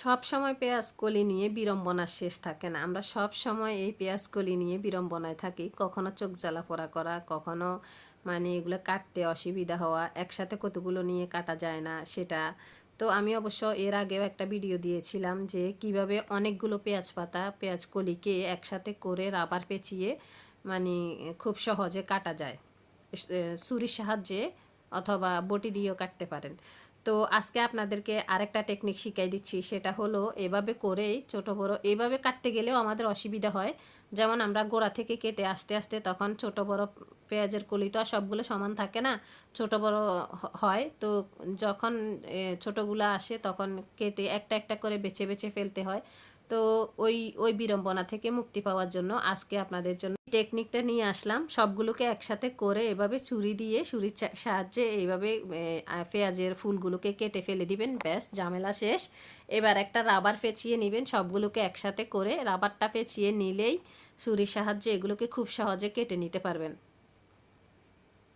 সব সময় পেঁয়াজ কলি নিয়ে বিড়ম্বনার শেষ থাকে না। আমরা সব সময় এই পেঁয়াজ কলি নিয়ে বিড়ম্বনায় থাকি। কখনো চোখ জ্বালা পোড়া করা, কখনো মানে এগুলো কাটতে অসুবিধা হওয়া, একসাথে কতগুলো নিয়ে কাটা যায় না সেটা। তো আমি অবশ্য এর আগেও একটা ভিডিও দিয়েছিলাম যে কিভাবে অনেকগুলো পেঁয়াজ পাতা পেঁয়াজ কলিকে একসাথে করে রাবার পেঁচিয়ে মানে খুব সহজে কাটা যায়, ছুরির সাহায্যে অথবা বটি দিয়েও কাটতে পারেন। তো আজকে আপনাদেরকে আরেকটা টেকনিক শিখাই দিচ্ছি, সেটা হলো এভাবে করেই ছোট বড় এভাবে কাটতে গেলেও আমাদের অসুবিধা হয়। যেমন আমরা গোড়া থেকে কেটে আস্তে আস্তে তখন ছোট বড় পেঁয়াজের কলি তো আর সবগুলো সমান থাকে না, ছোট বড় হয়। তো যখন ছোটগুলো আসে তখন কেটে একটা একটা করে বেছে বেছে ফেলতে হয়। তো ওই ওই বিড়ম্বনা থেকে মুক্তি পাওয়ার জন্য আজকে আপনাদের জন্য টেকনিকটা নিয়ে আসলাম। সবগুলোকে একসাথে করে এভাবে ছুরি দিয়ে ছুরির সাহায্যে এইভাবে পেঁয়াজের ফুলগুলোকে কেটে ফেলে দিবেন, ব্যাস ঝামেলা শেষ। এবার একটা রাবার পেঁচিয়ে নেবেন, সবগুলোকে একসাথে করে রাবারটা পেঁচিয়ে নিলেই ছুরির সাহায্যে এগুলোকে খুব সহজে কেটে নিতে পারবেন।